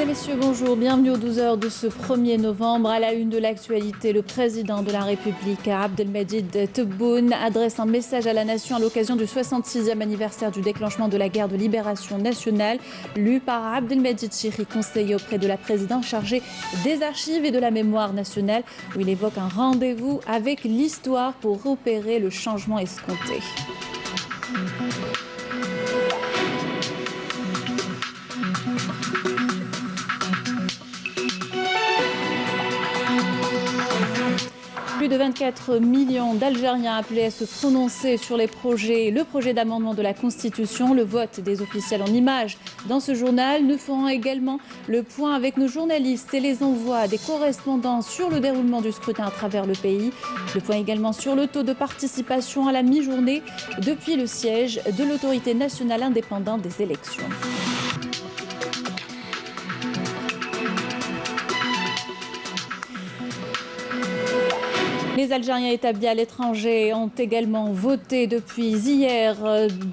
Mesdames, Messieurs, bonjour. Bienvenue aux 12 heures de ce 1er novembre. À la une de l'actualité, le président de la République, Abdelmadjid Tebboune, adresse un message à la nation à l'occasion du 66e anniversaire du déclenchement de la guerre de libération nationale, lu par Abdelmadjid Chiri, conseiller auprès de la présidente chargée des archives et de la mémoire nationale, où il évoque un rendez-vous avec l'histoire pour opérer le changement escompté. Plus de 24 millions d'Algériens appelés à se prononcer sur le projet d'amendement de la Constitution. Le vote des officiels en images dans ce journal. Nous ferons également le point avec nos journalistes et les envois des correspondants sur le déroulement du scrutin à travers le pays. Le point également sur le taux de participation à la mi-journée depuis le siège de l'autorité nationale indépendante des élections. Les Algériens établis à l'étranger ont également voté depuis hier.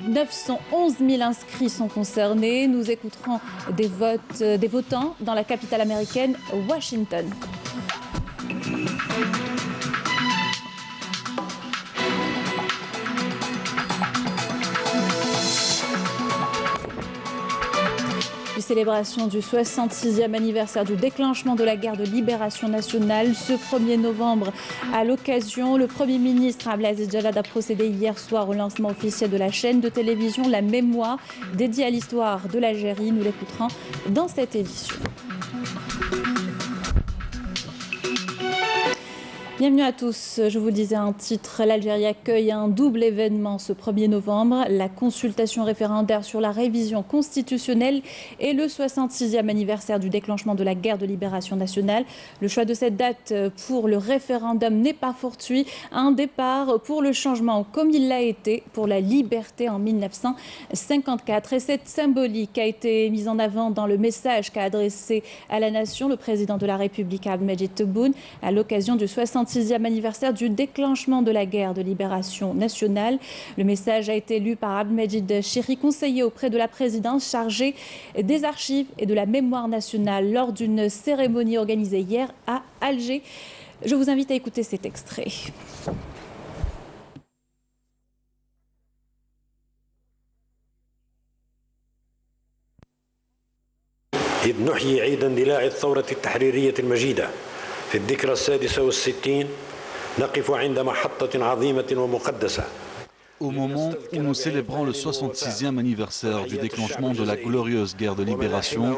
911 000 inscrits sont concernés. Nous écouterons des votants dans la capitale américaine, Washington. Célébration du 66e anniversaire du déclenchement de la guerre de libération nationale. Ce 1er novembre, à l'occasion, le Premier ministre Abdelaziz Jalad a procédé hier soir au lancement officiel de la chaîne de télévision La Mémoire, dédiée à l'histoire de l'Algérie. Nous l'écouterons dans cette édition. Bienvenue à tous. Je vous le disais un titre, l'Algérie accueille un double événement ce 1er novembre, la consultation référendaire sur la révision constitutionnelle et le 66e anniversaire du déclenchement de la guerre de libération nationale. Le choix de cette date pour le référendum n'est pas fortuit. Un départ pour le changement comme il l'a été pour la liberté en 1954. Et cette symbolique a été mise en avant dans le message qu'a adressé à la nation le président de la République, Abdelmadjid Tebboune, à l'occasion du 66e anniversaire du déclenchement de la guerre de libération nationale. Le message a été lu par Abdelmadjid Chiri, conseiller auprès de la présidence chargée des archives et de la mémoire nationale lors d'une cérémonie organisée hier à Alger. Je vous invite à écouter cet extrait. إذ نحيي عيد اندلاع الثورة التحريرية المجيدة في الذكرى 66 نقف عند محطة عظيمة ومقدسة. Au moment où nous célébrons le 66e anniversaire du déclenchement de la glorieuse guerre de libération,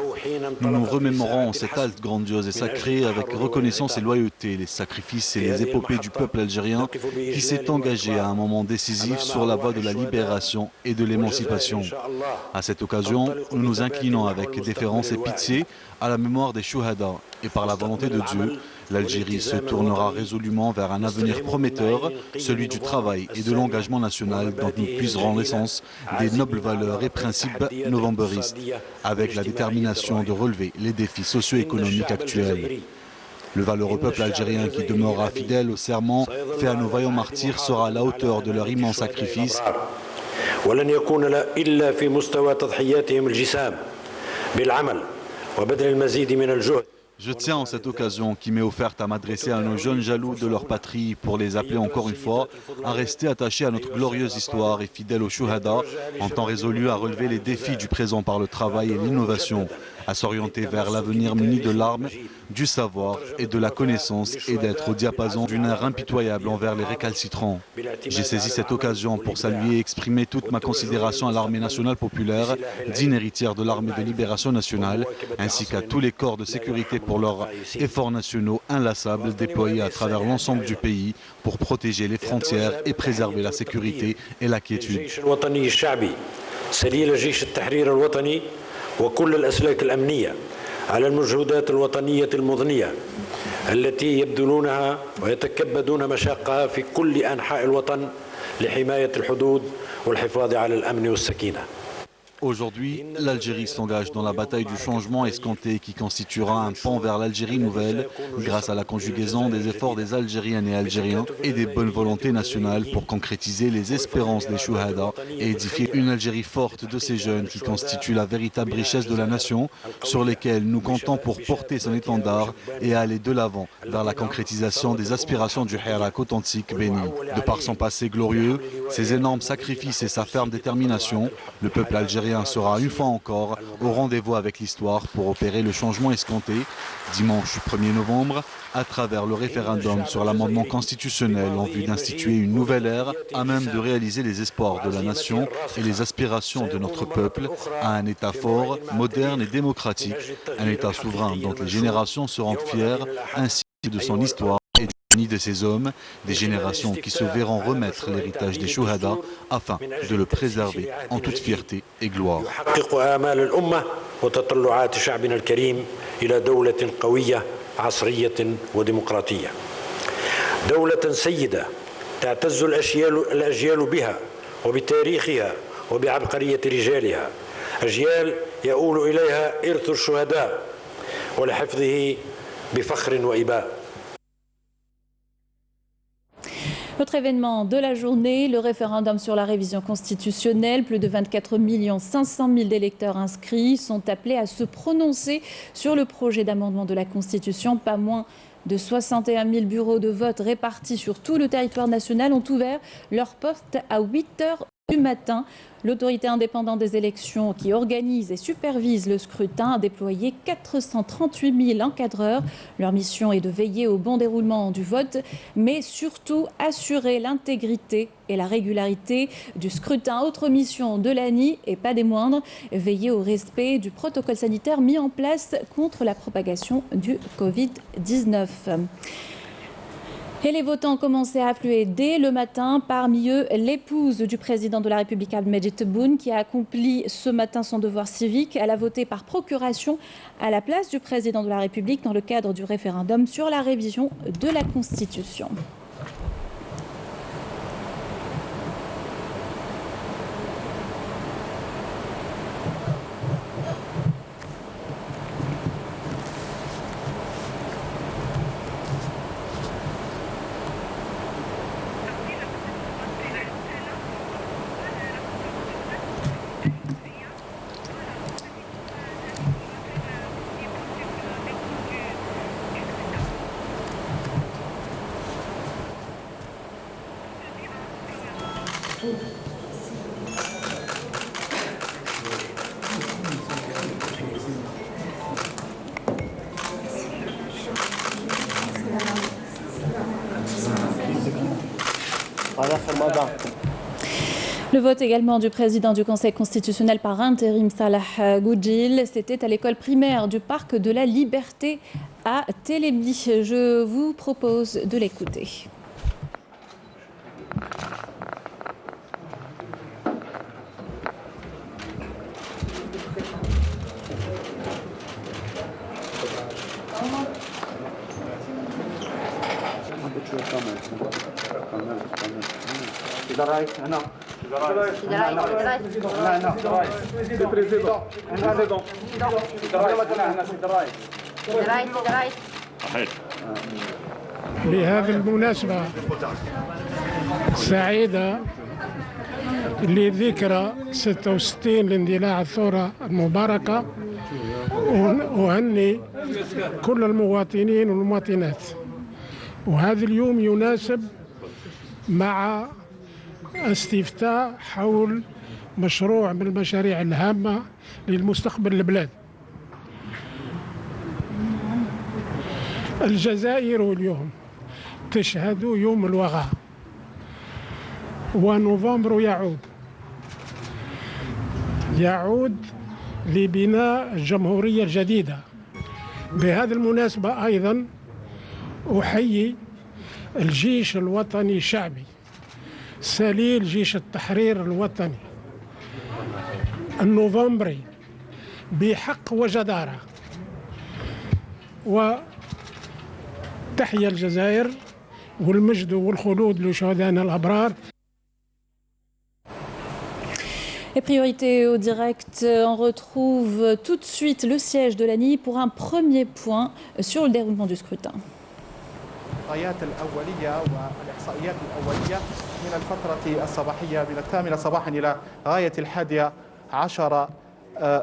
nous nous remémorons cette halte grandiose et sacrée avec reconnaissance et loyauté, les sacrifices et les épopées du peuple algérien qui s'est engagé à un moment décisif sur la voie de la libération et de l'émancipation. À cette occasion, nous nous inclinons avec déférence et pitié à la mémoire des Chouhada et par la volonté de Dieu, l'Algérie se tournera résolument vers un avenir prometteur, celui du travail et de l'engagement national dont nous puiserons l'essence des nobles valeurs et principes novemberistes, avec la détermination de relever les défis socio-économiques actuels. Le valeureux peuple algérien qui demeurera fidèle au serment fait à nos vaillants martyrs sera à la hauteur de leur immense sacrifice. Je tiens en cette occasion qui m'est offerte à m'adresser à nos jeunes jaloux de leur patrie pour les appeler encore une fois à rester attachés à notre glorieuse histoire et fidèles aux Chouhada, en temps résolu à relever les défis du présent par le travail et l'innovation, à s'orienter vers l'avenir muni de l'arme, du savoir et de la connaissance et d'être au diapason d'une ère impitoyable envers les récalcitrants. J'ai saisi cette occasion pour saluer et exprimer toute ma considération à l'armée nationale populaire, digne héritière de l'armée de libération nationale, ainsi qu'à tous les corps de sécurité pour leurs efforts nationaux inlassables déployés à travers l'ensemble du pays pour protéger les frontières et préserver la sécurité et la quiétude. وكل الأسلاك الأمنية على المجهودات الوطنية المضنية التي يبذلونها ويتكبدون مشاقها في كل أنحاء الوطن لحماية الحدود والحفاظ على الأمن والسكينة. Aujourd'hui, l'Algérie s'engage dans la bataille du changement escompté qui constituera un pont vers l'Algérie nouvelle grâce à la conjugaison des efforts des Algériennes et Algériens et des bonnes volontés nationales pour concrétiser les espérances des Chouhada et édifier une Algérie forte de ces jeunes qui constituent la véritable richesse de la nation sur lesquels nous comptons pour porter son étendard et aller de l'avant vers la concrétisation des aspirations du Hirak authentique béni. De par son passé glorieux, ses énormes sacrifices et sa ferme détermination, le peuple algérien sera une fois encore au rendez-vous avec l'histoire pour opérer le changement escompté dimanche 1er novembre à travers le référendum sur l'amendement constitutionnel en vue d'instituer une nouvelle ère à même de réaliser les espoirs de la nation et les aspirations de notre peuple à un État fort, moderne et démocratique, un État souverain dont les générations se rendent fières ainsi que de son histoire et de ses hommes, des générations qui se verront remettre l'héritage des Chouhada afin de le préserver en toute fierté et gloire. عصرية وديمقراطية دولة سيدة تعتز الأجيال بها وبتاريخها وبعبقرية رجالها أجيال يؤول إليها إرث الشهداء ولحفظه بفخر وإباء. Autre événement de la journée, le référendum sur la révision constitutionnelle. Plus de 24 500 000 d'électeurs inscrits sont appelés à se prononcer sur le projet d'amendement de la Constitution. Pas moins de 61 000 bureaux de vote répartis sur tout le territoire national ont ouvert leurs portes à 8 h du matin. L'autorité indépendante des élections qui organise et supervise le scrutin a déployé 438 000 encadreurs. Leur mission est de veiller au bon déroulement du vote, mais surtout assurer l'intégrité et la régularité du scrutin. Autre mission de l'ANI, et pas des moindres, veiller au respect du protocole sanitaire mis en place contre la propagation du Covid-19. Et les votants ont commencé à affluer dès le matin, parmi eux l'épouse du président de la République Abdelmadjid Tebboune qui a accompli ce matin son devoir civique. Elle a voté par procuration à la place du président de la République dans le cadre du référendum sur la révision de la Constitution. Le vote également du président du Conseil constitutionnel par intérim Salah Goudjil, c'était à l'école primaire du Parc de la Liberté à Télébi. Je vous propose de l'écouter. بهذه المناسبة سعيدة لذكرى 66 لاندلاع الثورة المباركة، وأهني كل المواطنين والمواطنات. وهذا اليوم يناسب مع استفتاء حول مشروع من المشاريع الهامة للمستقبل البلاد. الجزائر اليوم تشهد يوم الوغى، ونوفمبر يعود لبناء الجمهورية الجديدة. بهذه المناسبة أيضا أحيي الجيش الوطني الشعبي سليل جيش التحرير الوطني النوفمبري بحق وجدارة، وتحيا الجزائر والمجد والخلود لشهدائنا الأبرار. Les priorités au direct, on retrouve tout de suite le siège de l'ANI pour un premier point sur le déroulement du scrutin. الأولية والإحصائيات الأولية من الفترة الصباحية من 8 صباحا إلى غاية 11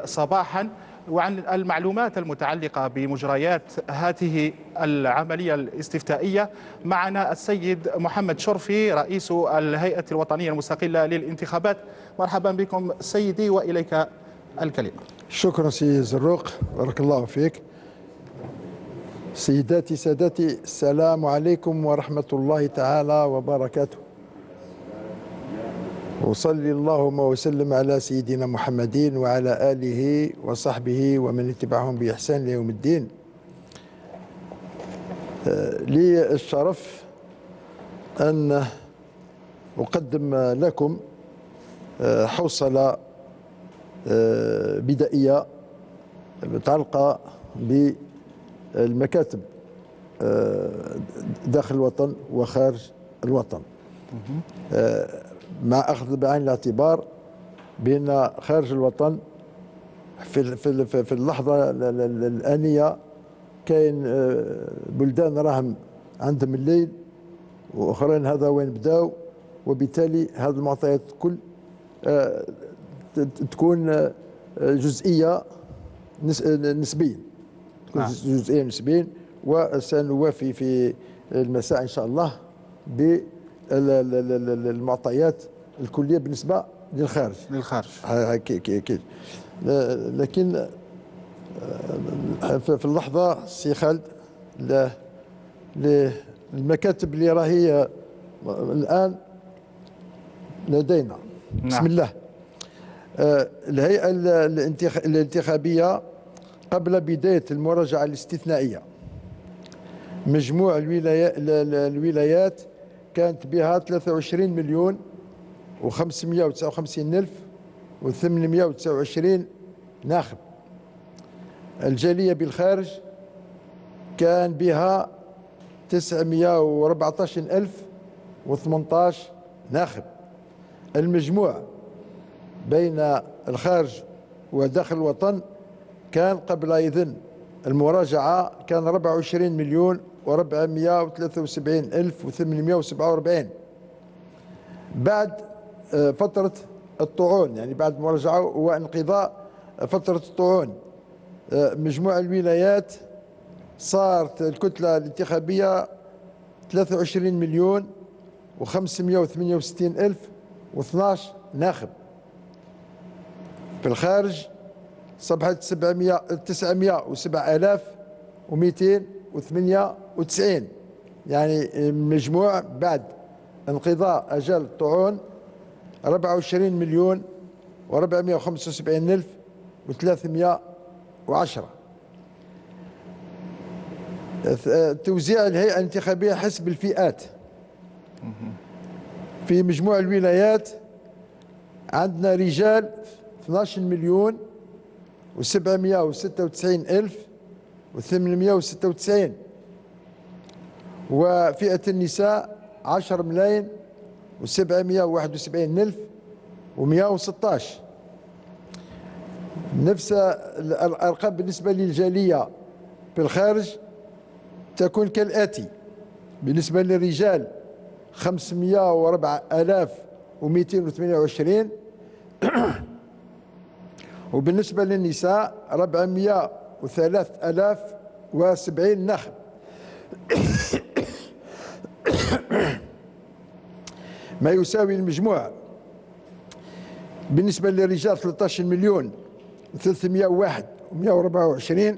صباحا، وعن المعلومات المتعلقة بمجريات هذه العملية الاستفتائية معنا السيد محمد شرفي رئيس الهيئة الوطنية المستقلة للانتخابات. مرحبا بكم سيدي وإليك الكلمة. شكرا سيدي زروق، بارك الله فيك. سيداتي سادتي، السلام عليكم ورحمة الله تعالى وبركاته. وصلي اللهم وسلم على سيدنا محمد وعلى آله وصحبه ومن اتبعهم بإحسان ليوم الدين. لي الشرف أن أقدم لكم حوصلة بدائية متعلقة بالمكاتب داخل الوطن وخارج الوطن، مع أخذ بعين الاعتبار بأن خارج الوطن في اللحظة الآنية كاين بلدان راهم عندهم الليل وأخرين هذا وين بداو، وبالتالي هذه المعطيات كل تكون جزئية نسبيا، جزئية نسبيا. وسنوافي في المساء إن شاء الله بالمعطيات الكلية بالنسبة للخارج. لكن في اللحظة سي خالد المكاتب اللي راهي الآن لدينا، بسم الله. الهيئة الانتخابية قبل بداية المراجعة الاستثنائية مجموع الولايات كانت بها 23,559,829 ناخب. الجالية بالخارج كان بها 914,018 ناخب. المجموع بين الخارج وداخل الوطن كان قبل إذن المراجعة كان 24,473,847. بعد فترة الطعون، يعني بعد المراجعة وانقضاء فترة الطعون، مجموع الولايات صارت الكتلة الانتخابية 23,568,012 ناخب. في الخارج صبحت 907,298، يعني مجموع بعد انقضاء أجل الطعون 24,475,310. توزيع الهيئة الانتخابية حسب الفئات. في مجموع الولايات عندنا رجال 12,796,896، وفئة النساء 10,771,116. نفس الأرقام بالنسبة للجالية في الخارج تكون كالآتي: بالنسبة للرجال 504,228، وبالنسبة للنساء 403,070 ناخب. ما يساوي المجموع بالنسبة للرجال 13,301,124،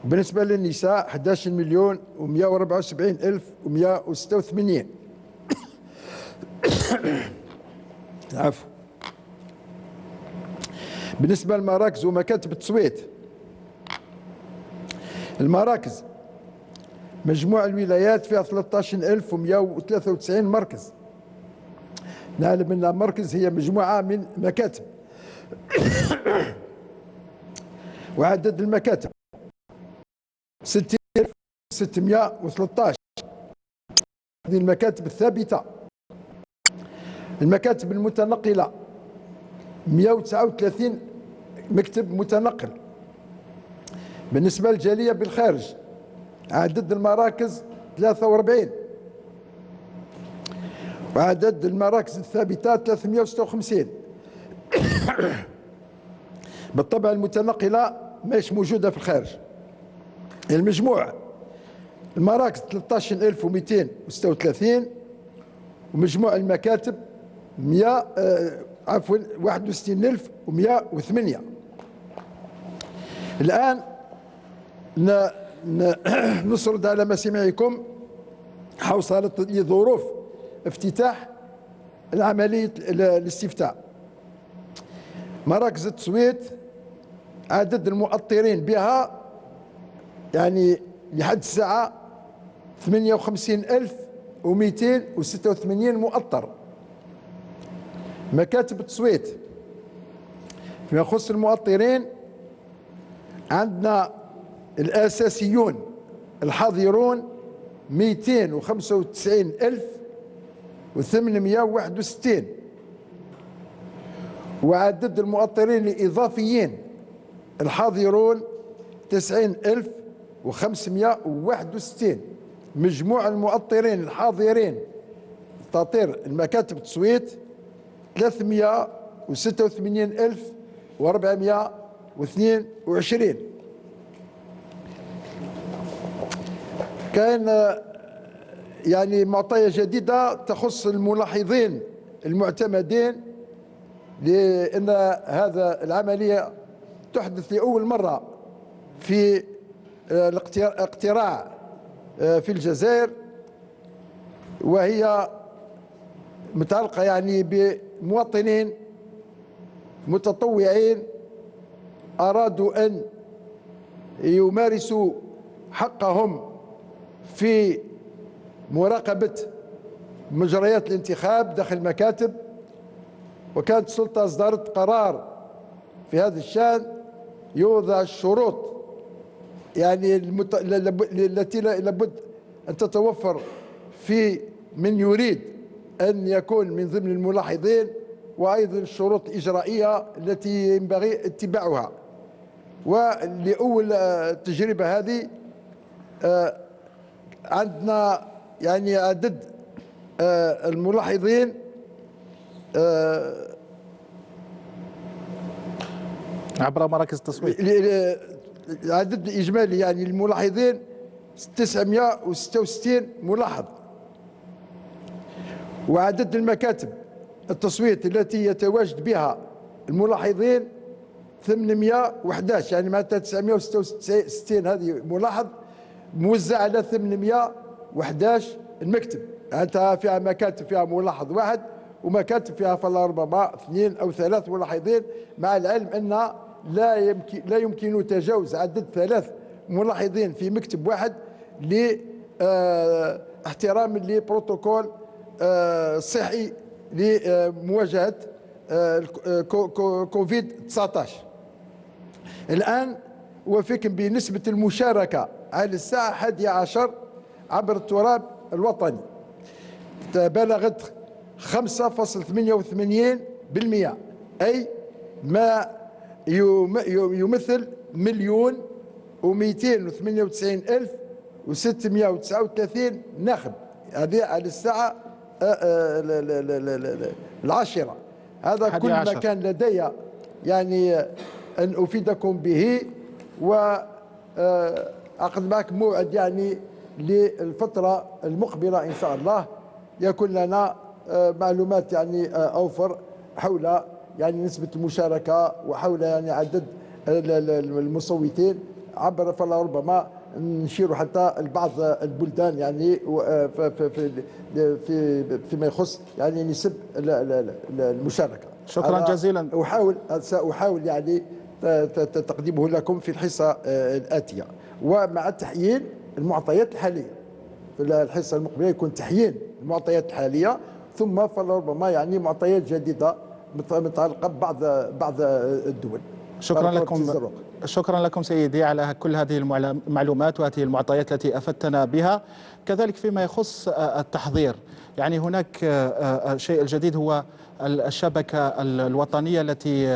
وبالنسبة للنساء 11,174,186. عفوا. بالنسبة للمراكز ومكاتب التصويت، المراكز مجموع الولايات فيها 13,193 مركز. نعلم أن المركز هي مجموعة من مكاتب وعدد المكاتب 60,613. هذه المكاتب الثابتة. المكاتب المتنقلة 139 مكتب متنقل. بالنسبة للجالية بالخارج عدد المراكز 43، وعدد المراكز الثابتة 356. بالطبع المتنقلة مش موجودة في الخارج. المجموع المراكز 13236، ومجموع المكاتب 61108. الآن نسرد على مسامعكم حوصلة لظروف افتتاح العملية الاستفتاء. مراكز التصويت عدد المؤطرين بها يعني لحد الساعة 58286 مؤطر. مكاتب التصويت فيما يخص المؤطرين عندنا الأساسيون الحاضرون 295861، وعدد المؤطرين الإضافيين الحاضرون 90561. مجموع المؤطرين الحاضرين تطير المكاتب التصويت 386422. كان يعني معطيات جديدة تخص الملاحظين المعتمدين، لأن هذا العملية تحدث لأول مرة في الاقتراع في الجزائر، وهي متعلقة يعني بمواطنين متطوعين أرادوا أن يمارسوا حقهم في مراقبة مجريات الانتخاب داخل المكاتب. وكانت السلطة أصدرت قرار في هذا الشأن يوضع الشروط يعني التي لابد أن تتوفر في من يريد أن يكون من ضمن الملاحظين، وأيضا الشروط الإجرائية التي ينبغي اتباعها. ولأول تجربة هذه عندنا يعني عدد الملاحظين عبر مراكز التصويت، العدد الإجمالي يعني الملاحظين 966 ملاحظ. وعدد المكاتب التصويت التي يتواجد بها الملاحظين 811، يعني معناتها 966 هذه ملاحظ موزع على 811 المكتب. معناتها فيها مكاتب فيها ملاحظ واحد، ومكاتب فيها فلربما 2 أو 3 ملاحظين، مع العلم أن لا يمكن تجاوز عدد 3 ملاحظين في مكتب واحد لاحترام لبروتوكول صحي لمواجهة كوفيد 19. الآن أوافيكم بنسبة المشاركة على الساعة 11 عبر التراب الوطني بلغت 5.88%، أي ما يمثل 1,298,639 ناخب. هذه على الساعة 10. هذا كل ما كان لدي يعني أن أفيدكم به، وأخذ معكم موعد يعني للفترة المقبلة إن شاء الله يكون لنا معلومات يعني أوفر حول يعني نسبة المشاركة وحول يعني عدد المصوتين عبر، فلربما نشير حتى لبعض البلدان يعني فيما يخص يعني نسب المشاركة. شكرا جزيلا. سأحاول يعني تقديمه لكم في الحصة الآتية، ومع تحيين المعطيات الحالية. في الحصة المقبلة يكون تحيين المعطيات الحالية، ثم فلربما يعني معطيات جديدة متعلقة ببعض الدول. شكرا لكم سيدي على كل هذه المعلومات وهذه المعطيات التي أفدتنا بها. كذلك فيما يخص التحضير، يعني هناك الشيء الجديد هو الشبكة الوطنية التي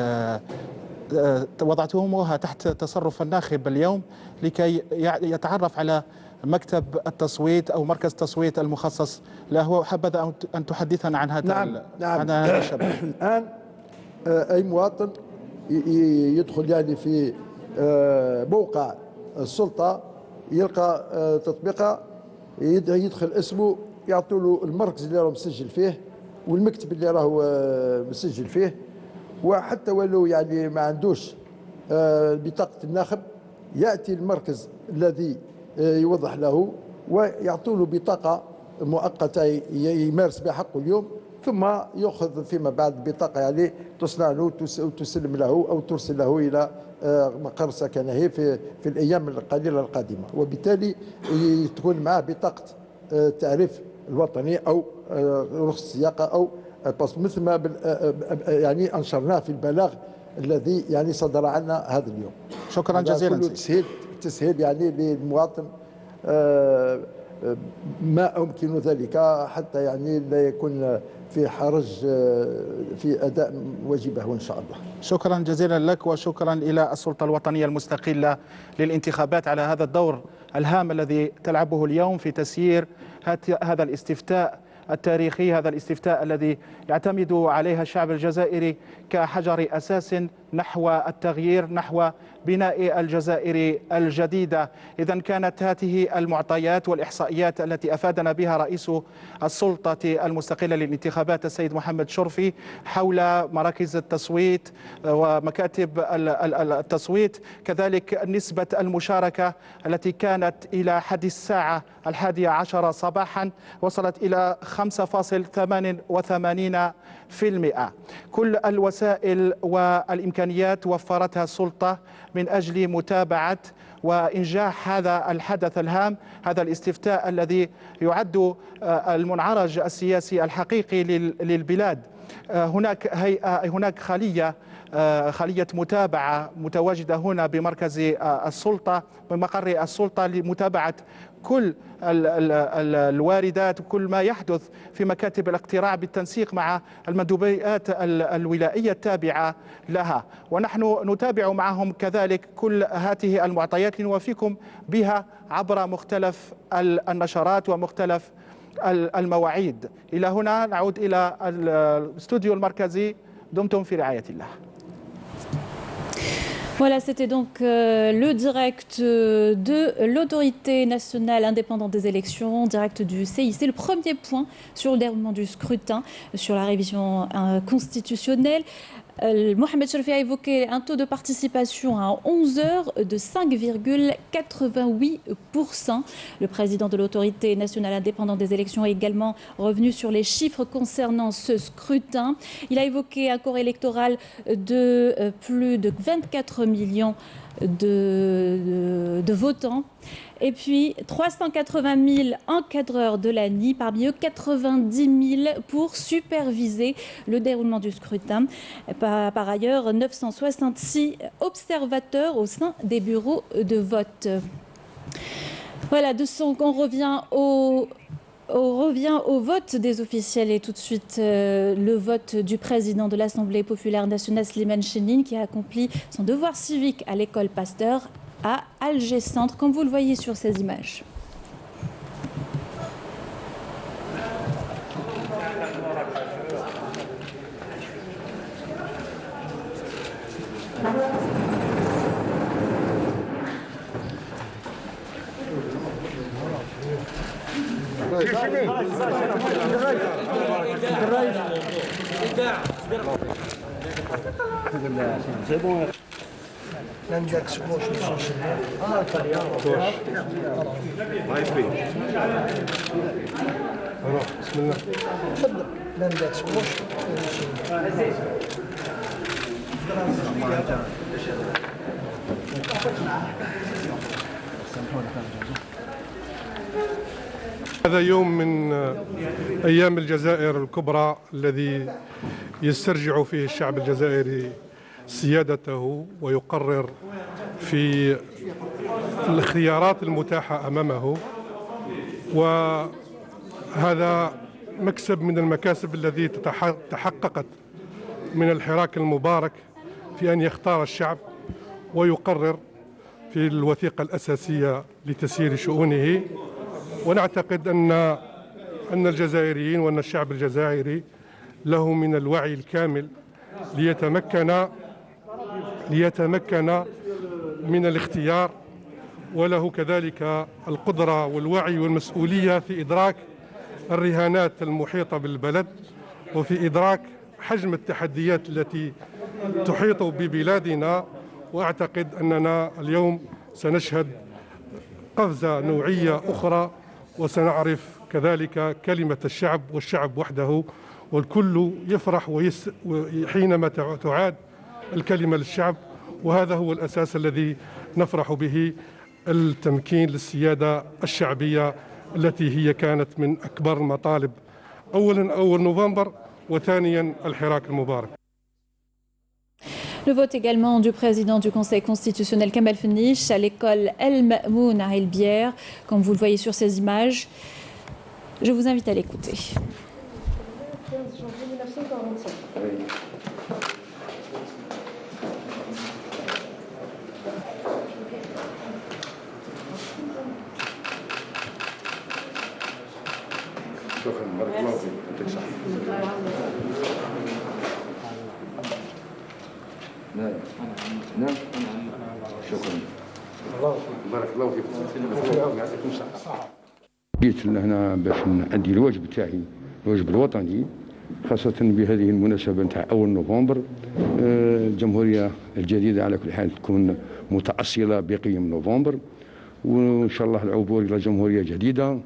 وضعتموها تحت تصرف الناخب اليوم لكي يتعرف على مكتب التصويت أو مركز التصويت المخصص له. حبذا أن تحدثنا عن هذا نعم. هذا الشبكة. الآن أي مواطن يدخل يعني في موقع السلطة يلقى تطبيقة، يدخل اسمه، يعطوا له المركز اللي راه مسجل فيه والمكتب اللي راه مسجل فيه، وحتى ولو يعني ما عندوش بطاقة الناخب يأتي المركز الذي يوضح له ويعطوا له بطاقة مؤقتة يمارس بها حقه اليوم، ثم يأخذ فيما بعد بطاقة يعني تصنع له وتسلم له أو ترسل له إلى مقر سكنه في الأيام القليلة القادمة، وبالتالي تكون معه بطاقة التعريف الوطني أو رخصة السياقة أو الباسبور، مثل ما يعني أنشرناه في البلاغ الذي يعني صدر عنا هذا اليوم. شكرا جزيلا. تسهيل يعني للمواطن ما يمكن ذلك حتى يعني لا يكون في حرج في أداء واجبه إن شاء الله. شكرا جزيلا لك، وشكرا إلى السلطة الوطنية المستقلة للانتخابات على هذا الدور الهام الذي تلعبه اليوم في تسيير هذا الاستفتاء التاريخي، هذا الاستفتاء الذي يعتمد عليها الشعب الجزائري كحجر أساس نحو التغيير، نحو بناء الجزائر الجديدة. إذن كانت هذه المعطيات والإحصائيات التي أفادنا بها رئيس السلطة المستقلة للانتخابات السيد محمد شرفي حول مراكز التصويت ومكاتب التصويت، كذلك نسبة المشاركة التي كانت إلى حد الساعة 11 صباحا وصلت إلى 5.88%. كل الوسائل والإمكانيات وفرتها السلطة من أجل متابعة وإنجاح هذا الحدث الهام، هذا الاستفتاء الذي يعد المنعرج السياسي الحقيقي للبلاد. هناك خلية متابعة متواجدة هنا بمركز السلطة بمقر السلطة لمتابعة كل الواردات وكل ما يحدث في مكاتب الاقتراع بالتنسيق مع المندوبيات الولائية التابعة لها، ونحن نتابع معهم كذلك كل هذه المعطيات لنوافيكم بها عبر مختلف النشرات ومختلف المواعيد. إلى هنا نعود إلى الاستوديو المركزي، دمتم في رعاية الله. Voilà, c'était donc le direct de l'autorité nationale indépendante des élections, direct du CIC, le premier point sur le déroulement du scrutin, sur la révision constitutionnelle. Mohamed Chorfi a évoqué un taux de participation à 11 heures de 5,88%. Le président de l'autorité nationale indépendante des élections est également revenu sur les chiffres concernant ce scrutin. Il a évoqué un corps électoral de plus de 24 millions de votants. Et puis 380 000 encadreurs de l'ANI, parmi eux 90 000 pour superviser le déroulement du scrutin. Par ailleurs, 966 observateurs au sein des bureaux de vote. Voilà, on revient au vote des officiels et tout de suite le vote du président de l'Assemblée populaire nationale, Slimane Chenine, qui a accompli son devoir civique à l'école Pasteur à Alger Centre, comme vous le voyez sur ces images. L'index gauche l'index gauche هذا يوم من أيام الجزائر الكبرى الذي يسترجع فيه الشعب الجزائري سيادته ويقرر في الخيارات المتاحة أمامه، وهذا مكسب من المكاسب التي تحققت من الحراك المبارك في أن يختار الشعب ويقرر في الوثيقة الأساسية لتسيير شؤونه. ونعتقد أن الجزائريين وأن الشعب الجزائري له من الوعي الكامل ليتمكن من الاختيار، وله كذلك القدرة والوعي والمسؤولية في إدراك الرهانات المحيطة بالبلد وفي إدراك حجم التحديات التي تحيط ببلادنا. وأعتقد أننا اليوم سنشهد قفزة نوعية أخرى، وسنعرف كذلك كلمة الشعب والشعب وحده، والكل يفرح حينما تعاد الكلمة للشعب. وهذا هو الأساس الذي نفرح به، التمكين للسيادة الشعبية التي هي كانت من أكبر المطالب، أولا أول نوفمبر، وثانيا الحراك المبارك. Le vote également du président du Conseil constitutionnel Kamal Fenich à l'école El Mamoun à El Bière, comme vous le voyez sur ces images. Je vous invite à l'écouter. نعم شكرا بارك الله فيكم يعطيكم الصحة. جيت لهنا باش نأدي الواجب تاعي، الواجب الوطني، خاصة بهذه المناسبة نتاع أول نوفمبر. الجمهورية الجديدة على كل حال تكون متأصلة بقيم نوفمبر، وإن شاء الله العبور إلى جمهورية جديدة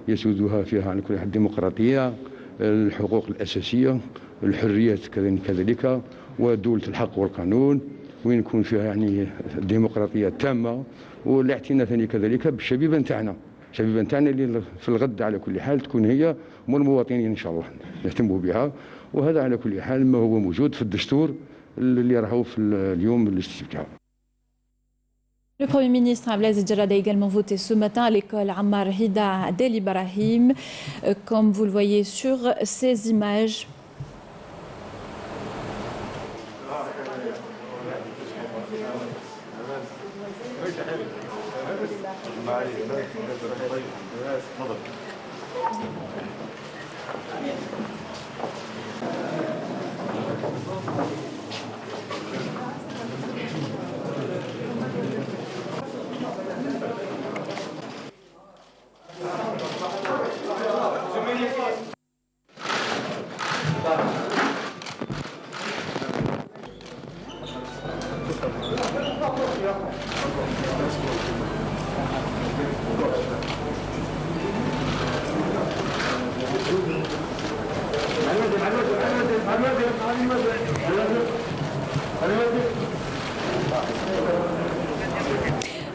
يسودها فيها على كل حال الديمقراطية، الحقوق الأساسية، الحريات كذلك، ودولة الحق والقانون، وين يكون فيها يعني الديمقراطية التامة، والاعتناء ثاني كذلك بالشبيبة نتاعنا، الشبيبة نتاعنا اللي في الغد على كل حال تكون هي والمواطنين إن شاء الله نهتموا بها. وهذا على كل حال ما هو موجود في الدستور اللي راهو في اليوم الاستفتاء. Le Premier ministre Abdelaziz Jarrad a également voté ce matin à l'école Ammar Hida d'El Ibrahim, comme vous le voyez sur ces images.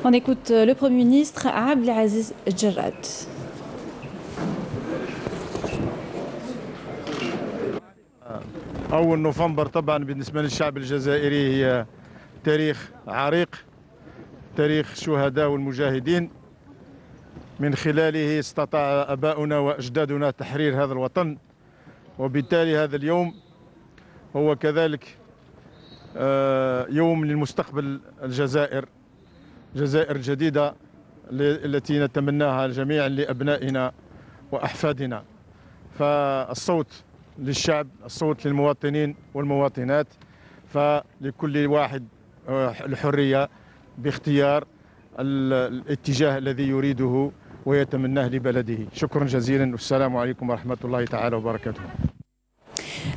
On écoute le Premier ministre Abdelaziz Jarrad. أول نوفمبر طبعا بالنسبة للشعب الجزائري هي تاريخ عريق، تاريخ الشهداء والمجاهدين، من خلاله استطاع آباؤنا وأجدادنا تحرير هذا الوطن، وبالتالي هذا اليوم هو كذلك يوم للمستقبل الجزائر، جزائر جديدة التي نتمناها جميعا لأبنائنا وأحفادنا. فالصوت للشعب، الصوت للمواطنين والمواطنات، فلكل واحد الحرية باختيار الاتجاه الذي يريده ويتمناه لبلده. شكرا جزيلا والسلام عليكم ورحمة الله تعالى وبركاته.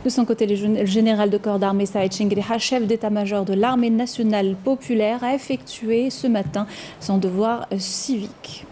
De son côté, le général de corps d'armée Saïd Chingriha, chef d'état-major de l'armée nationale populaire, a effectué ce matin son devoir civique.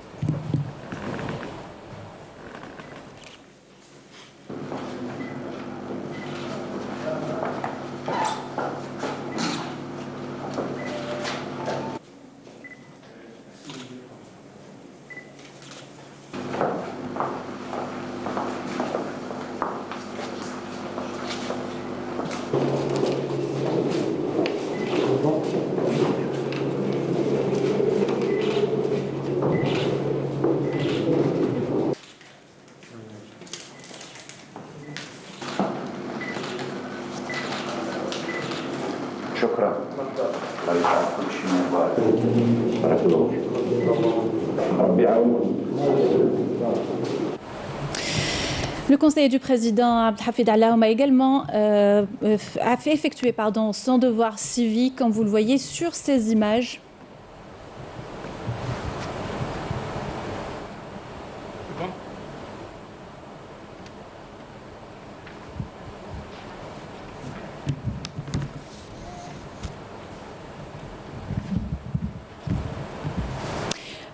شكرا. الله يجعل كل شيء مبارك. بارك الله فيكم. ربي يعاونكم. Le conseiller du président Abdelhafid Allaoum a également fait effectuer son devoir civique, comme vous le voyez sur ces images.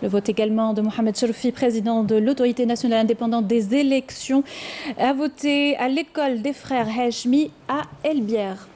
Le vote également de Mohamed Cherfi, président de l'autorité nationale indépendante des élections, a voté à l'école des frères Hachmi à El Bière.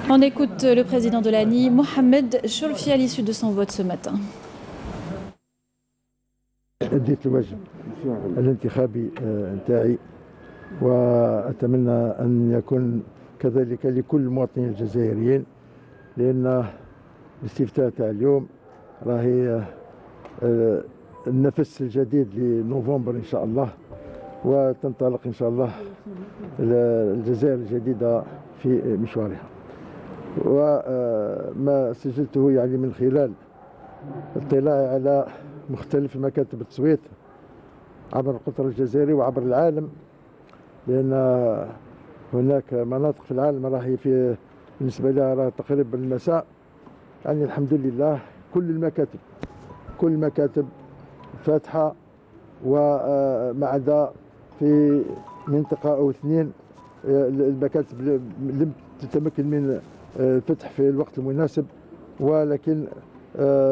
On écoute le président de l'ANI, Mohamed Cherfi, à l'issue de son vote ce matin. أديت الواجب الانتخابي نتاعي وأتمنى أن يكون كذلك لكل المواطنين الجزائريين، لأن الاستفتاء تاع اليوم راهي النفس الجديد لنوفمبر إن شاء الله، وتنطلق إن شاء الله الجزائر الجديدة في مشوارها. وما سجلته يعني من خلال اطلاعي على مختلف مكاتب التصويت عبر القطر الجزائري وعبر العالم، لأن هناك مناطق في العالم راهي في بالنسبة لها راه تقريبا المساء، يعني الحمد لله كل المكاتب فاتحة، وما عدا في منطقة أو اثنين المكاتب لم تتمكن من الفتح في الوقت المناسب، ولكن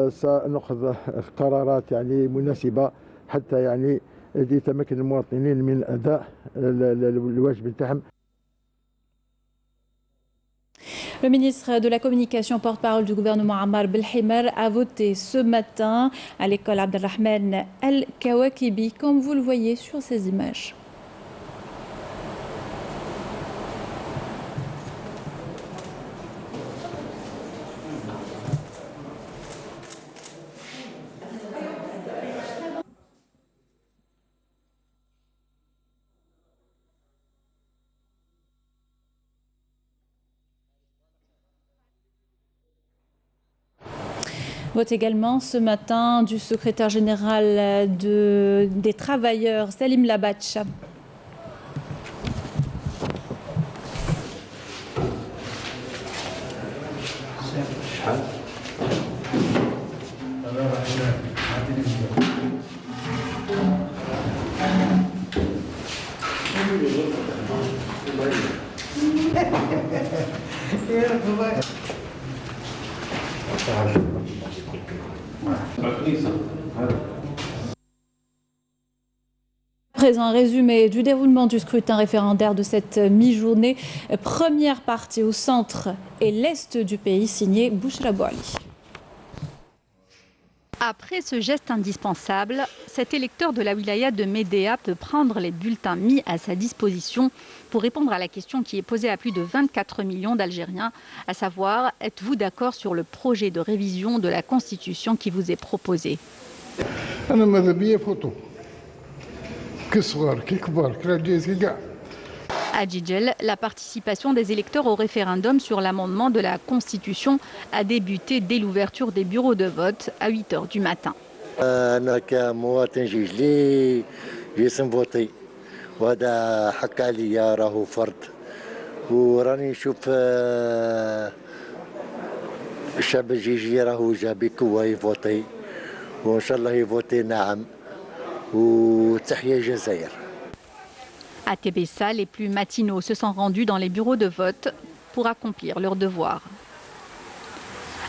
سنأخذ قرارات يعني مناسبة حتى يعني يتمكن المواطنين من أداء الواجب نتاعهم. Le ministre de la Communication, porte-parole du gouvernement Ammar Belhimer, a voté ce matin à l'école Abdelrahman Al-Kawakibi, comme vous le voyez sur ces images. Vote également ce matin du secrétaire général des travailleurs, Salim Labatch. Présent un résumé du déroulement du scrutin référendaire de cette mi-journée. Première partie au centre et l'est du pays, signé Bouchra Bouali. Après ce geste indispensable, cet électeur de la wilaya de Médéa peut prendre les bulletins mis à sa disposition pour répondre à la question qui est posée à plus de 24 millions d'Algériens, à savoir, êtes-vous d'accord sur le projet de révision de la Constitution qui vous est proposé? À Djidjel, la participation des électeurs au référendum sur l'amendement de la Constitution a débuté dès l'ouverture des bureaux de vote à 8 h du matin. À Tébessa, les plus matinaux se sont rendus dans les bureaux de vote pour accomplir leurs devoirs.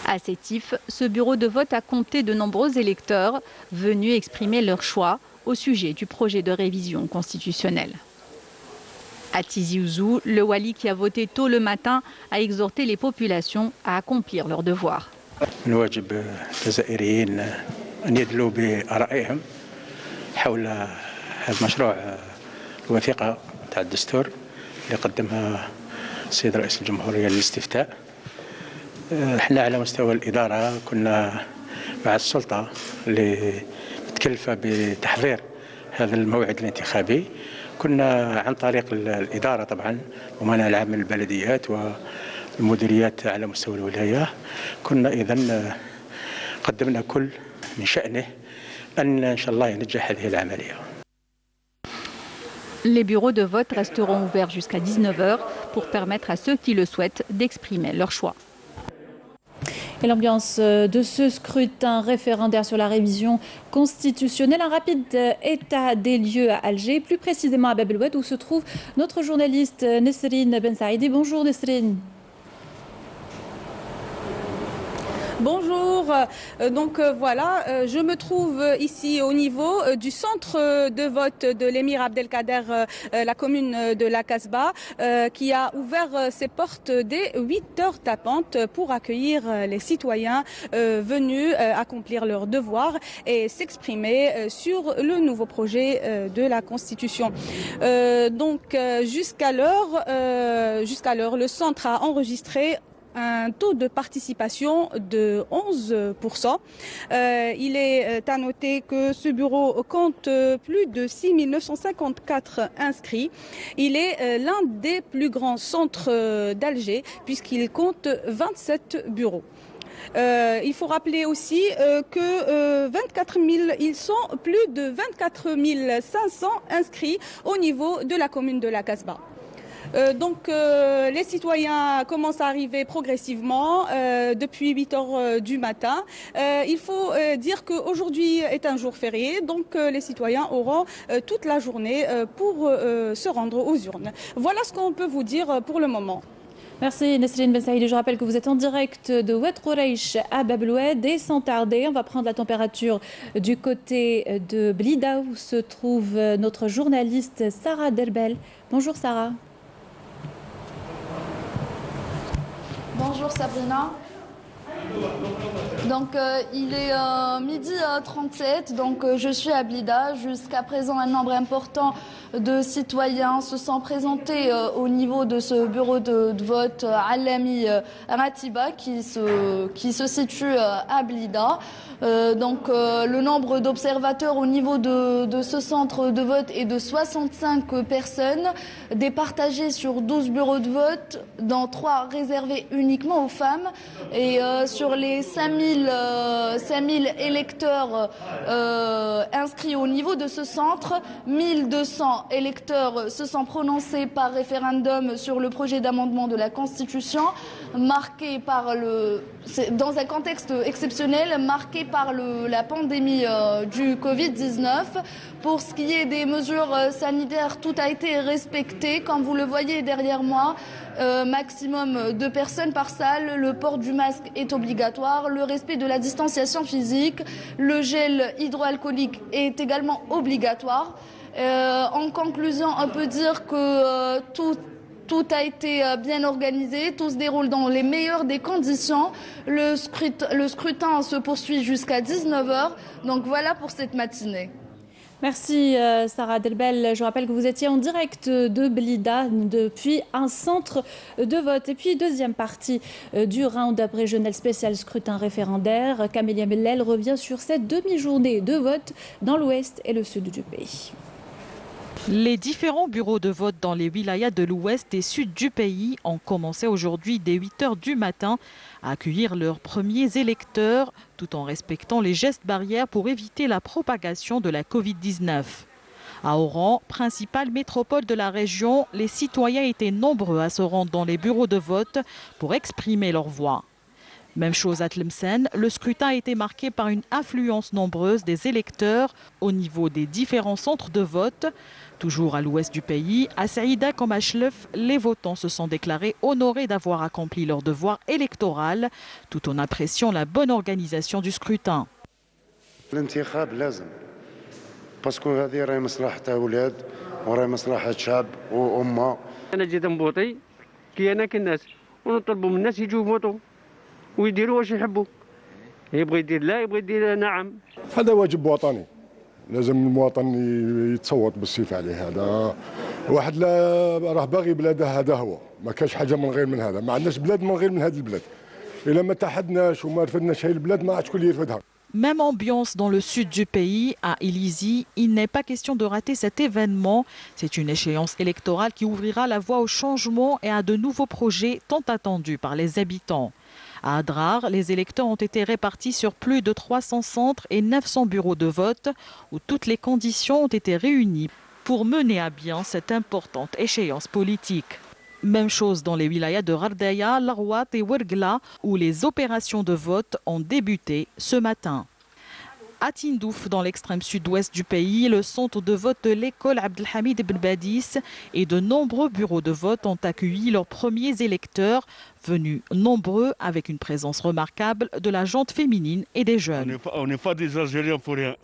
À Sétif, ce bureau de vote a compté de nombreux électeurs venus exprimer leur choix au sujet du projet de révision constitutionnelle. À Tizi Ouzou, le wali qui a voté tôt le matin a exhorté les populations à accomplir leurs devoirs. الواجب الجزائريين أن يدلوا بآرائهم حول هذا المشروع الوثيقة تاع الدستور اللي قدمها السيد رئيس الجمهورية للاستفتاء. احنا على مستوى الإدارة كنا مع السلطة اللي متكلفة بتحضير هذا الموعد الانتخابي. كنا عن طريق الإدارة طبعا ومنع العام من البلديات والمديريات على مستوى الولاية. كنا إذن قدمنا كل من شأنه أن إن شاء الله ينجح هذه العملية. Les bureaux de vote resteront ouverts jusqu'à 19h pour permettre à ceux qui le souhaitent d'exprimer leur choix. Et l'ambiance de ce scrutin référendaire sur la révision constitutionnelle, un rapide état des lieux à Alger, plus précisément à Bab el Oued où se trouve notre journaliste Nesrine Ben Saïdi. Bonjour Nesrine. Bonjour, voilà, je me trouve ici au niveau du centre de vote de l'émir Abdelkader, la commune de la Kasbah, qui a ouvert ses portes dès 8h tapantes pour accueillir les citoyens venus accomplir leurs devoirs et s'exprimer sur le nouveau projet de la Constitution. Jusqu'à l'heure, le centre a enregistré un taux de participation de 11%. Il est à noter que ce bureau compte plus de 6 954 inscrits. Il est l'un des plus grands centres d'Alger puisqu'il compte 27 bureaux. Il faut rappeler aussi que ils sont plus de 24 500 inscrits au niveau de la commune de la Kasbah. Les citoyens commencent à arriver progressivement depuis 8h du matin. Il faut dire qu'aujourd'hui est un jour férié, donc les citoyens auront toute la journée pour se rendre aux urnes. Voilà ce qu'on peut vous dire pour le moment. Merci Nesrine Ben Saïdi. Je rappelle que vous êtes en direct de Oued Khoureiche à Bab el Oued et sans tarder, on va prendre la température du côté de Blida où se trouve notre journaliste Sarah Derbel. Bonjour Sarah. Bonjour Sabrina. Il est midi 37, je suis à Blida. Jusqu'à présent, un nombre important de citoyens se sont présentés au niveau de ce bureau de vote Alami Ratiba qui se situe à Blida. Le nombre d'observateurs au niveau de ce centre de vote est de 65 personnes, départagées sur 12 bureaux de vote, dont 3 réservés uniquement aux femmes. Et sur les 5000 électeurs inscrits au niveau de ce centre, 1200 électeurs se sont prononcés par référendum sur le projet d'amendement de la Constitution, marqué par dans un contexte exceptionnel, marqué par la pandémie du Covid-19. Pour ce qui est des mesures sanitaires, tout a été respecté. Comme vous le voyez derrière moi, maximum 2 personnes par salle, le port du masque est obligatoire, le respect de la distanciation physique, le gel hydroalcoolique est également obligatoire. En conclusion, on peut dire que tout a été bien organisé, tout se déroule dans les meilleures des conditions. Le scrutin se poursuit jusqu'à 19h. Donc voilà pour cette matinée. Merci Sarah Delbel. Je rappelle que vous étiez en direct de Blida depuis un centre de vote. Et puis deuxième partie du round-up régional spécial scrutin référendaire. Camélia Mellel revient sur cette demi-journée de vote dans l'ouest et le sud du pays. Les différents bureaux de vote dans les wilayas de l'ouest et sud du pays ont commencé aujourd'hui dès 8h du matin à accueillir leurs premiers électeurs tout en respectant les gestes barrières pour éviter la propagation de la Covid-19. À Oran, principale métropole de la région, les citoyens étaient nombreux à se rendre dans les bureaux de vote pour exprimer leur voix. Même chose à Tlemcen, le scrutin a été marqué par une affluence nombreuse des électeurs au niveau des différents centres de vote. Toujours à l'ouest du pays, à Saïda comme à Chlef, les votants se sont déclarés honorés d'avoir accompli leur devoir électoral, tout en appréciant la bonne organisation du scrutin. باسكو هذه راهي مصلحة أولاد وراهي مصلحة شعب وأمة. أنا جيت نبوطي كي أنا كالناس ونطلبوا من الناس يجوا يبوطوا ويديروا واش يحبوا. يبغى يدير لا يبغى يدير نعم. هذا واجب وطني، لازم المواطن يتصوت بالسيف عليه. هذا واحد لا راه باغي بلاده، هذا هو، ما كاش حاجه من غير من هذا، ما عندناش بلاد من غير من هذه البلاد. الا ما اتحدناش وما رفدناش هاي البلاد ما عاد شكون اللي يرفدها. Même ambiance dans le sud du pays, à Illizi. Il n'est pas question de rater cet événement. C'est une échéance électorale qui ouvrira la voie au changement et à de nouveaux projets tant attendus par les habitants. À Adrar, les électeurs ont été répartis sur plus de 300 centres et 900 bureaux de vote où toutes les conditions ont été réunies pour mener à bien cette importante échéance politique. Même chose dans les wilayas de Ghardaya, Larwat et Wergla où les opérations de vote ont débuté ce matin. À Tindouf, dans l'extrême sud-ouest du pays, le centre de vote de l'école Abdelhamid Ibn Badis et de nombreux bureaux de vote ont accueilli leurs premiers électeurs, venus nombreux avec une présence remarquable de la gente féminine et des jeunes. On n'est pas des Algériens pour rien.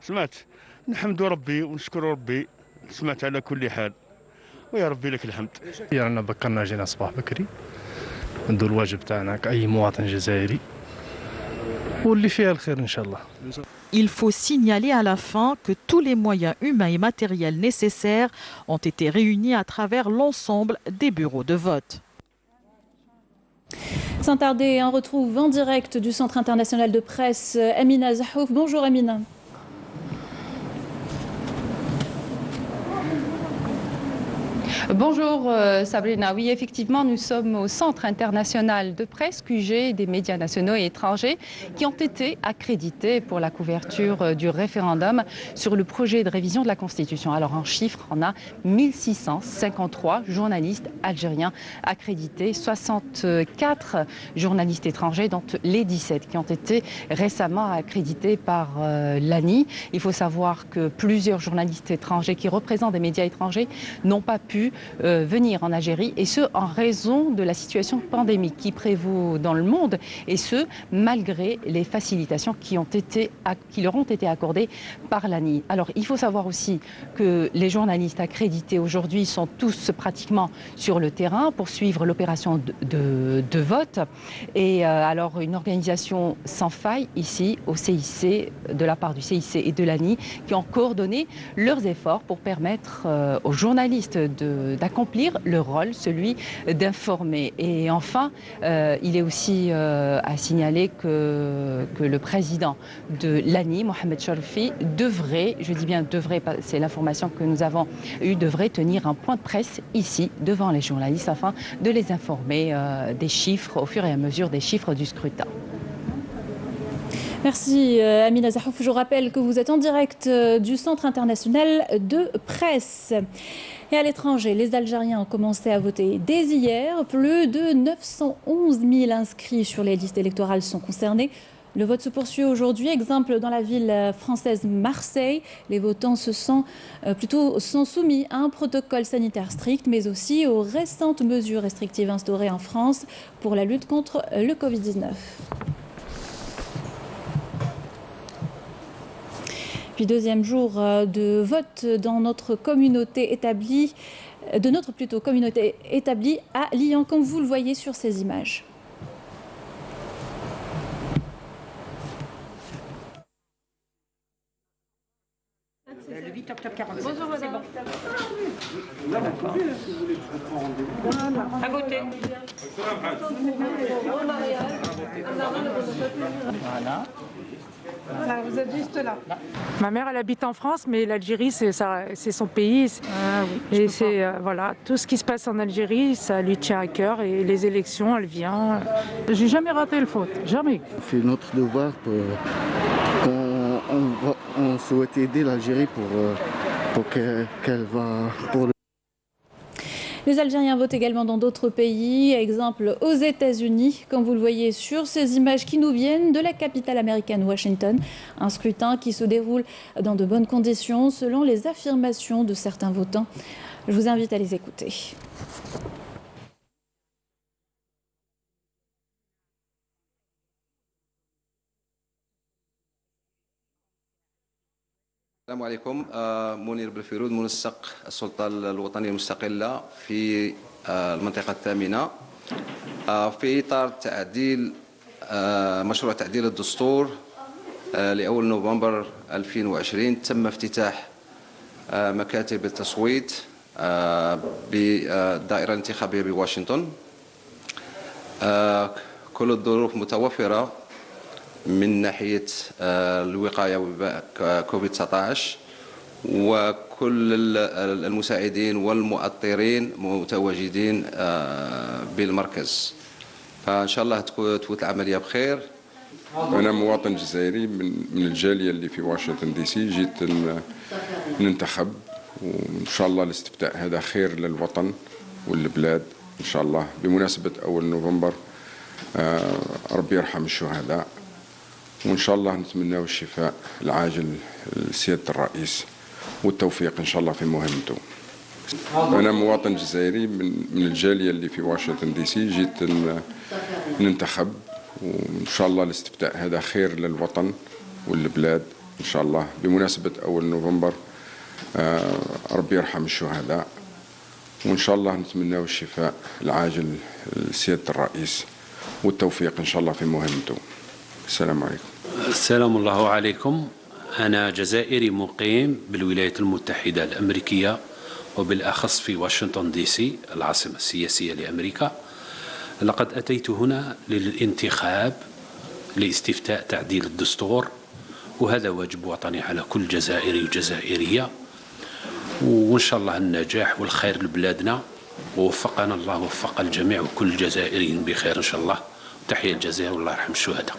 سمعت نحمد ربي ونشكر ربي سمعت على كل حال ويا ربي لك الحمد. رانا بكرنا جينا صباح بكري ندير الواجب تاعنا كأي مواطن جزائري واللي فيها الخير إن شاء الله. Il faut signaler à la fin que tous les moyens humains et matériels nécessaires ont été réunis à travers l'ensemble des bureaux de vote. Sans tarder, on retrouve en direct du Centre international de presse Amina Zahouf. Bonjour Amina. Bonjour Sabrina, oui effectivement nous sommes au Centre international de presse QG des médias nationaux et étrangers qui ont été accrédités pour la couverture du référendum sur le projet de révision de la Constitution. Alors en chiffres, on a 1653 journalistes algériens accrédités, 64 journalistes étrangers dont les 17 qui ont été récemment accrédités par l'ANI. Il faut savoir que plusieurs journalistes étrangers qui représentent des médias étrangers n'ont pas pu venir en Algérie et ce en raison de la situation pandémique qui prévaut dans le monde et ce malgré les facilitations qui leur ont été accordées par l'ANI. Alors il faut savoir aussi que les journalistes accrédités aujourd'hui sont tous pratiquement sur le terrain pour suivre l'opération de vote et alors une organisation sans faille ici au CIC de la part du CIC et de l'ANI qui ont coordonné leurs efforts pour permettre aux journalistes d'accomplir le rôle, celui d'informer. Et enfin, il est aussi à signaler que le président de l'ANI, Mohamed Chorfi, devrait, je dis bien devrait, c'est l'information que nous avons eue, devrait tenir un point de presse ici, devant les journalistes, afin de les informer des chiffres, au fur et à mesure des chiffres du scrutin. Merci Amina Zahouf. Je rappelle que vous êtes en direct du Centre international de presse. Et à l'étranger, les Algériens ont commencé à voter dès hier. Plus de 911 000 inscrits sur les listes électorales sont concernés. Le vote se poursuit aujourd'hui. Exemple dans la ville française Marseille. Les votants sont soumis à un protocole sanitaire strict, mais aussi aux récentes mesures restrictives instaurées en France pour la lutte contre le Covid-19. Puis deuxième jour de vote dans notre communauté établie, communauté établie à Lyon, comme vous le voyez sur ces images. Le 8 octobre 47. Bonjour madame. À voter. Voilà. Là, vous êtes juste là. Ma mère, elle habite en France, mais l'Algérie, c'est son pays. Et c'est voilà, tout ce qui se passe en Algérie, ça lui tient à cœur. Et les élections, elle vient. J'ai jamais raté le vote, jamais. On fait notre devoir on souhaite aider l'Algérie pour qu'elle va pour le... Les Algériens votent également dans d'autres pays, exemple aux États-Unis, comme vous le voyez sur ces images qui nous viennent de la capitale américaine Washington. Un scrutin qui se déroule dans de bonnes conditions selon les affirmations de certains votants. Je vous invite à les écouter. السلام عليكم. منير بالفيرود، منسق السلطة الوطنية المستقلة في المنطقة الثامنة. في إطار تعديل مشروع تعديل الدستور لأول نوفمبر 2020 تم افتتاح مكاتب التصويت بالدائرة الانتخابية بواشنطن. كل الظروف متوفرة من ناحية الوقاية وباء كوفيد 19، وكل المساعدين والمؤطرين متواجدين بالمركز، فإن شاء الله تفوت العملية بخير. أنا مواطن جزائري من الجالية اللي في واشنطن دي سي، جيت ننتخب، وإن شاء الله الاستفتاء هذا خير للوطن والبلاد إن شاء الله. بمناسبة أول نوفمبر ربي يرحم الشهداء، وإن شاء الله نتمنى الشفاء العاجل لسيادة الرئيس والتوفيق إن شاء الله في مهمته. أنا مواطن جزائري من الجالية اللي في واشنطن دي سي، جيت ننتخب، وإن شاء الله الاستفتاء هذا خير للوطن والبلاد إن شاء الله. بمناسبة أول نوفمبر ربي يرحم الشهداء، وإن شاء الله نتمنى الشفاء العاجل لسيادة الرئيس والتوفيق إن شاء الله في مهمته. السلام عليكم. السلام الله عليكم. أنا جزائري مقيم بالولايات المتحدة الأمريكية، وبالأخص في واشنطن دي سي العاصمة السياسية لأمريكا. لقد أتيت هنا للانتخاب لاستفتاء تعديل الدستور، وهذا واجب وطني على كل جزائري وجزائرية، وإن شاء الله النجاح والخير لبلادنا، ووفقنا الله ووفق الجميع وكل الجزائريين بخير إن شاء الله. تحية الجزائر والله يرحم الشهداء.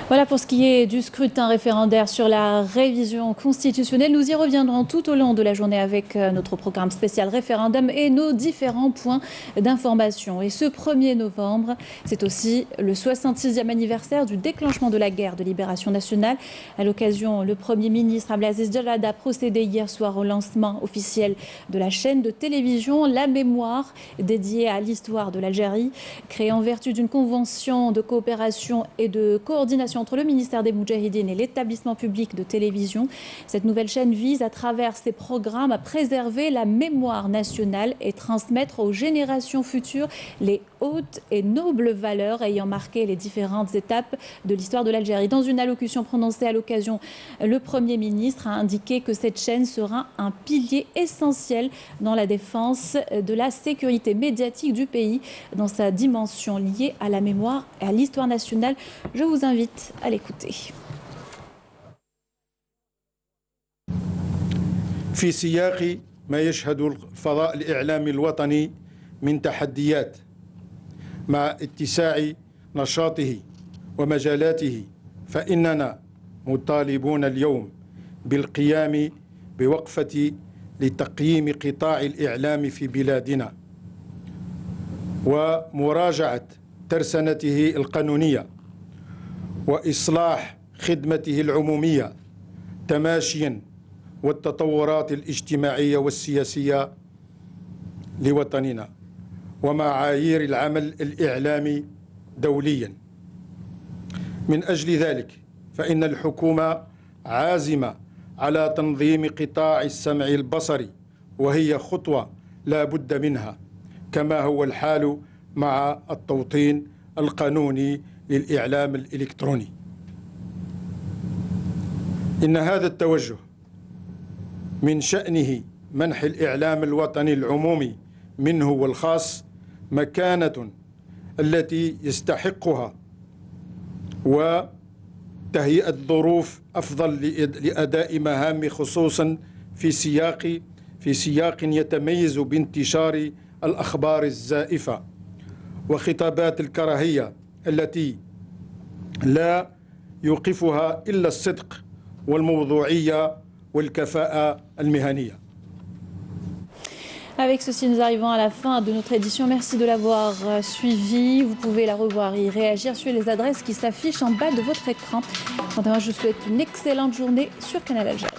Voilà pour ce qui est du scrutin référendaire sur la révision constitutionnelle. Nous y reviendrons tout au long de la journée avec notre programme spécial référendum et nos différents points d'information. Et ce 1er novembre, c'est aussi le 66e anniversaire du déclenchement de la guerre de libération nationale. À l'occasion, le Premier ministre Abdelaziz Jalad a procédé hier soir au lancement officiel de la chaîne de télévision La Mémoire, dédiée à l'histoire de l'Algérie, créée en vertu d'une convention de coopération et de coordination entre le ministère des Moudjahidines et l'établissement public de télévision. Cette nouvelle chaîne vise, à travers ses programmes, à préserver la mémoire nationale et transmettre aux générations futures les hautes et nobles valeurs ayant marqué les différentes étapes de l'histoire de l'Algérie. Dans une allocution prononcée à l'occasion, le Premier ministre a indiqué que cette chaîne sera un pilier essentiel dans la défense de la sécurité médiatique du pays, dans sa dimension liée à la mémoire et à l'histoire nationale. Je vous invite à l'écouter. في سياق ما يشهد الفضاء الإعلامي الوطني من تحديات، مع اتساع نشاطه ومجالاته، فإننا مطالبون اليوم بالقيام بوقفة لتقييم قطاع الإعلام في بلادنا ومراجعة ترسانته القانونية وإصلاح خدمته العمومية تماشيا والتطورات الاجتماعية والسياسية لوطننا ومعايير العمل الإعلامي دوليا. من أجل ذلك فإن الحكومة عازمة على تنظيم قطاع السمع البصري، وهي خطوة لا بد منها، كما هو الحال مع التوطين القانوني للإعلام الإلكتروني. إن هذا التوجه من شأنه منح الإعلام الوطني العمومي منه والخاص مكانة التي يستحقها، وتهيئة ظروف أفضل لأداء مهام، خصوصا في سياق يتميز بانتشار الأخبار الزائفة وخطابات الكراهية التي لا يوقفها إلا الصدق والموضوعية والكفاءة المهنية. Avec ceci, nous arrivons à la fin de notre édition. Merci de l'avoir suivi. Vous pouvez la revoir et y réagir sur les adresses qui s'affichent en bas de votre écran. Quant à moi, je vous souhaite une excellente journée sur Canal Algérie.